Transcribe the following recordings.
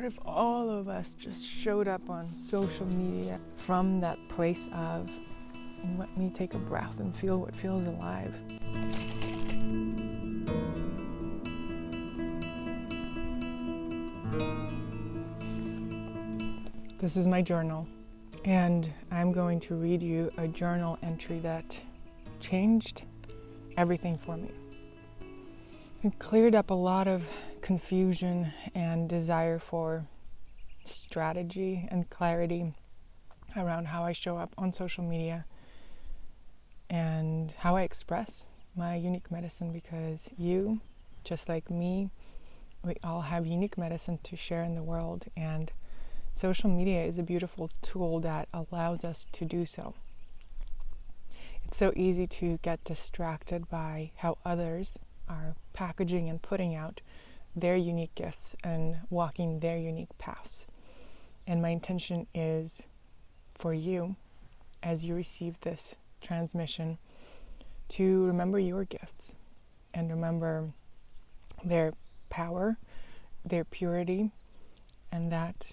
if all of us just showed up on social media from that place of, let me take a breath and feel what feels alive. This is my journal, and I'm going to read you a journal entry that changed everything for me. It cleared up a lot of confusion and desire for strategy and clarity around how I show up on social media and how I express my unique medicine, because you, just like me, we all have unique medicine to share in the world, and social media is a beautiful tool that allows us to do so. It's so easy to get distracted by how others are packaging and putting out their unique gifts and walking their unique paths. And my intention is for you, as you receive this transmission, to remember your gifts and remember their power, their purity, and that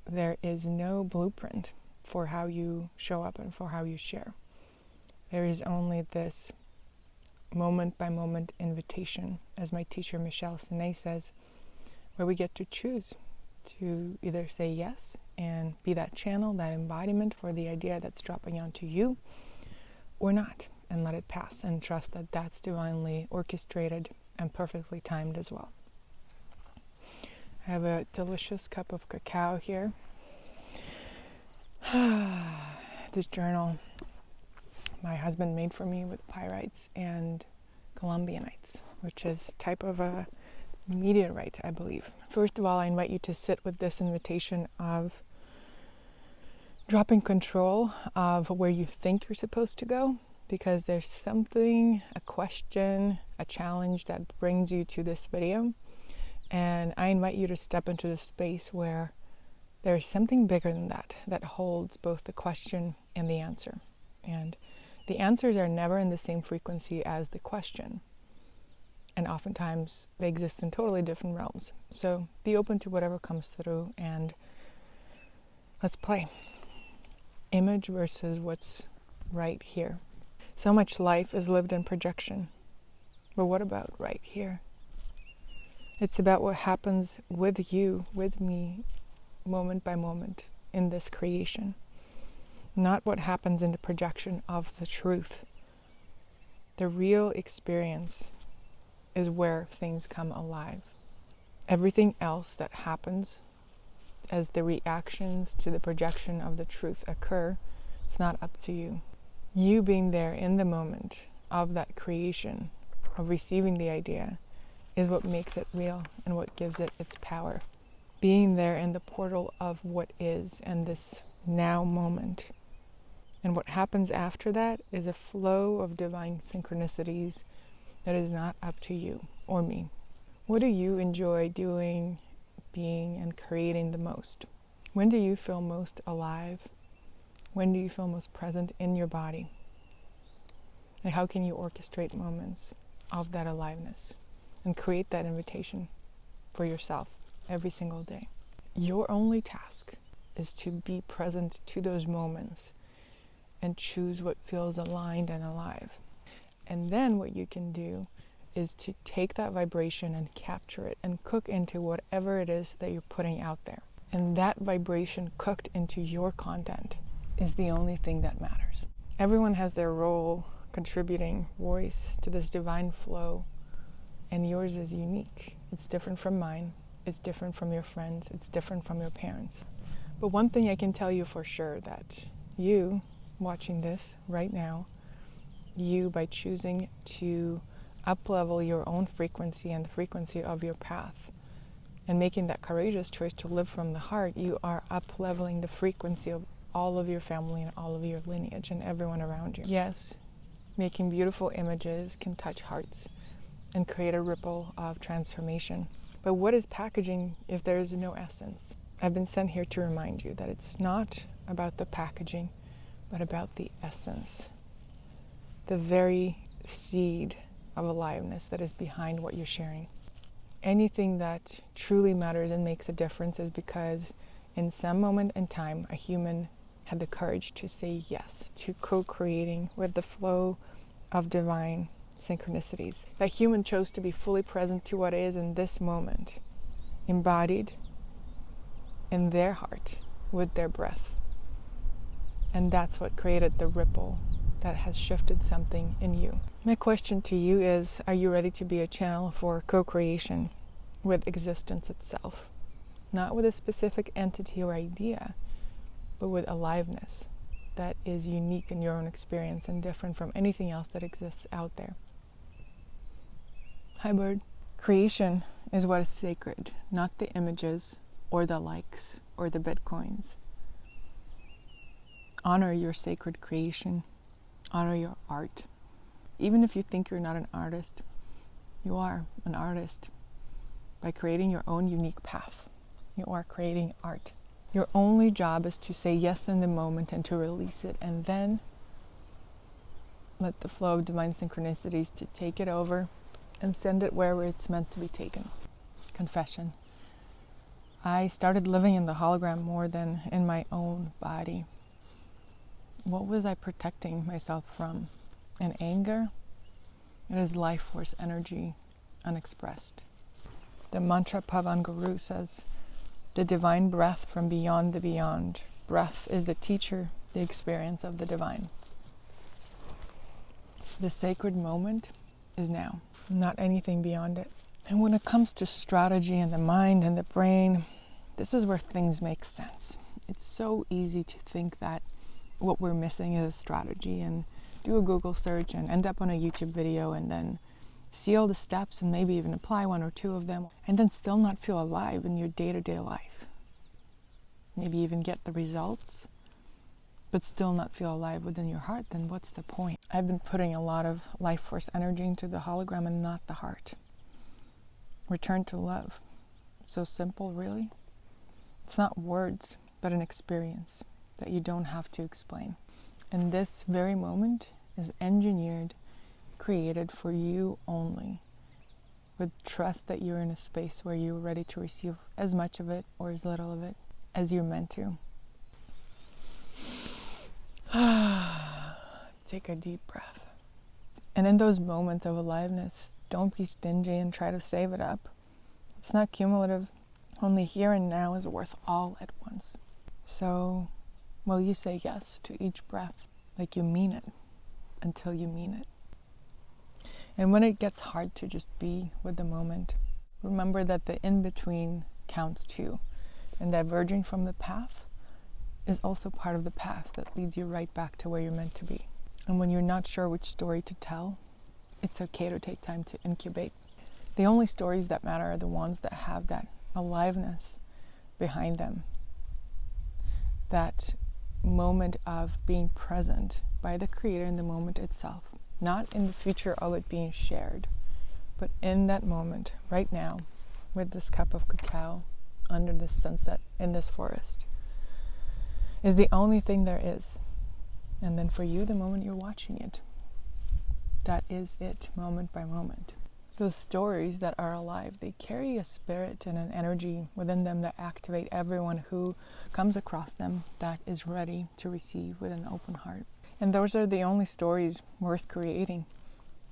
there is no blueprint for how you show up and for how you share. There is only this moment by moment invitation, as my teacher Michelle Sine says, where we get to choose to either say yes and be that channel, that embodiment for the idea that's dropping onto you, or not, and let it pass and trust that that's divinely orchestrated and perfectly timed as well. I have a delicious cup of cacao here. This journal my husband made for me with pyrites and columbianites, which is type of a meteorite, I believe. First of all, I invite you to sit with this invitation of dropping control of where you think you're supposed to go, because there's something, a question, a challenge that brings you to this video. And I invite you to step into the space where there's something bigger than that, that holds both the question and the answer. And the answers are never in the same frequency as the question. And oftentimes they exist in totally different realms. So be open to whatever comes through, and let's play. Image versus what's right here. So much life is lived in projection. But what about right here? It's about what happens with you, with me, moment by moment in this creation. Not what happens in the projection of the truth. The real experience is where things come alive. Everything else that happens as the reactions to the projection of the truth occur, it's not up to you. You being there in the moment of that creation, of receiving the idea, is what makes it real and what gives it its power. Being there in the portal of what is and this now moment. And what happens after that is a flow of divine synchronicities that is not up to you or me. What do you enjoy doing, being, and creating the most? When do you feel most alive? When do you feel most present in your body? And how can you orchestrate moments of that aliveness and create that invitation for yourself every single day? Your only task is to be present to those moments and choose what feels aligned and alive. And then what you can do is to take that vibration and capture it and cook into whatever it is that you're putting out there. And that vibration cooked into your content is the only thing that matters. Everyone has their role, contributing voice to this divine flow, and yours is unique. It's different from mine. It's different from your friends. It's different from your parents. But one thing I can tell you for sure, that you watching this right now, you, by choosing to up-level your own frequency and the frequency of your path and making that courageous choice to live from the heart, you are up-leveling the frequency of all of your family and all of your lineage and everyone around you. Yes, making beautiful images can touch hearts and create a ripple of transformation. But what is packaging if there is no essence? I've been sent here to remind you that it's not about the packaging, but about the essence. The very seed of aliveness that is behind what you're sharing. anything that truly matters and makes a difference is because in some moment in time, a human had the courage to say yes to co-creating with the flow of divine synchronicities. That human chose to be fully present to what is in this moment, embodied in their heart with their breath. And that's what created the ripple that has shifted something in you. My question to you is, are you ready to be a channel for co-creation with existence itself? Not with a specific entity or idea, but with aliveness that is unique in your own experience and different from anything else that exists out there. Hi, bird. Creation is what is sacred, not the images or the likes or the bitcoins. Honor your sacred creation. Honor your art. Even if you think you're not an artist, you are an artist. By creating your own unique path, you are creating art. Your only job is to say yes in the moment and to release it, and then let the flow of divine synchronicities to take it over and send it wherever it's meant to be taken. Confession. I started living in the hologram more than in my own body. What was I protecting myself from? In anger? It is life force energy unexpressed. The mantra Pavan Guru says, the divine breath from beyond the beyond. Breath is the teacher, the experience of the divine. The sacred moment is now, not anything beyond it. And when it comes to strategy and the mind and the brain, this is where things make sense. It's so easy to think that what we're missing is a strategy and do a Google search and end up on a YouTube video and then see all the steps and maybe even apply one or two of them and then still not feel alive in your day-to-day life. Maybe even get the results, but still not feel alive within your heart, then what's the point? I've been putting a lot of life force energy into the hologram and not the heart. Return to love. So simple, really. It's not words, but an experience that you don't have to explain. And this very moment is engineered, created for you only, with trust that you're in a space where you're ready to receive as much of it or as little of it as you're meant to. Take a deep breath. And in those moments of aliveness, don't be stingy and try to save it up. It's not cumulative. Only here and now is worth all at once. So, will you say yes to each breath like you mean it until you mean it? And when it gets hard to just be with the moment, remember that the in-between counts too. And diverging from the path is also part of the path that leads you right back to where you're meant to be. And when you're not sure which story to tell, it's okay to take time to incubate. The only stories that matter are the ones that have that aliveness behind them. That moment of being present by the creator in the moment itself. Not in the future of it being shared, but in that moment, right now, with this cup of cacao, under this sunset, in this forest, is the only thing there is. And then for you, the moment you're watching it, that is it, moment by moment. Those stories that are alive, they carry a spirit and an energy within them that activate everyone who comes across them that is ready to receive with an open heart. And those are the only stories worth creating.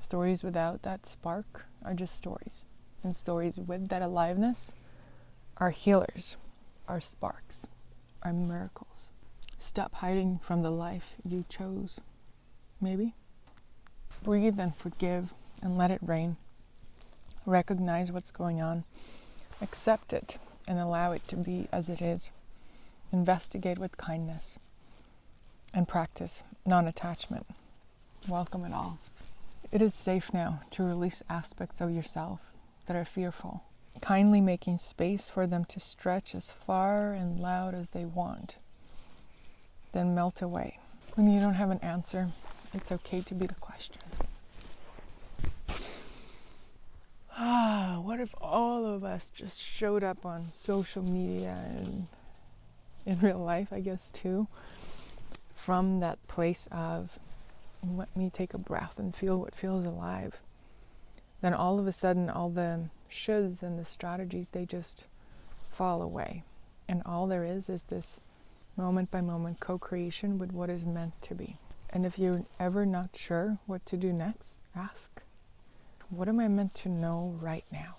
Stories without that spark are just stories. And stories with that aliveness are healers, are sparks, are miracles. Stop hiding from the life you chose, maybe. Breathe and forgive and let it rain. Recognize what's going on. Accept it and allow it to be as it is. Investigate with kindness. And practice non-attachment. Welcome it all. It is safe now to release aspects of yourself that are fearful, kindly making space for them to stretch as far and loud as they want, then melt away. When you don't have an answer, it's okay to be the question. What if all of us just showed up on social media and in real life, I guess, too, from that place of, let me take a breath and feel what feels alive. Then all of a sudden, all the shoulds and the strategies, they just fall away. And all there is this moment by moment co-creation with what is meant to be. And if you're ever not sure what to do next, ask, what am I meant to know right now?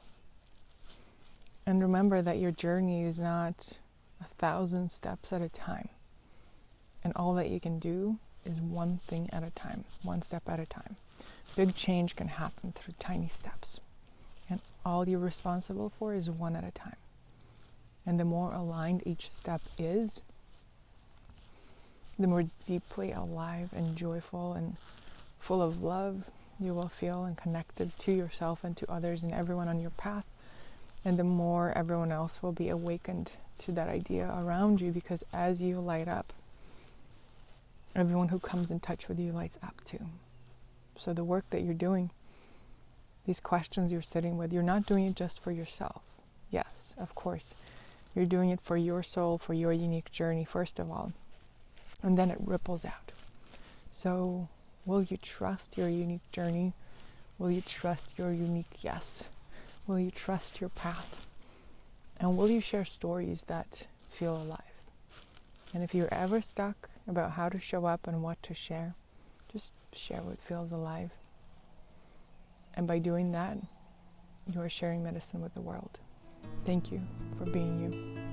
And remember that your journey is not 1,000 steps at a time. And all that you can do is one thing at a time, one step at a time. Big change can happen through tiny steps. And all you're responsible for is one at a time. And the more aligned each step is, the more deeply alive and joyful and full of love you will feel, and connected to yourself and to others and everyone on your path. And the more everyone else will be awakened to that idea around you, because as you light up, everyone who comes in touch with you lights up too. So the work that you're doing, these questions you're sitting with, you're not doing it just for yourself. Yes, of course, you're doing it for your soul, for your unique journey, first of all. And then it ripples out. So will you trust your unique journey? Will you trust your unique yes? Will you trust your path? And will you share stories that feel alive? And if you're ever stuck about how to show up and what to share, just share what feels alive. And by doing that, you are sharing medicine with the world. Thank you for being you.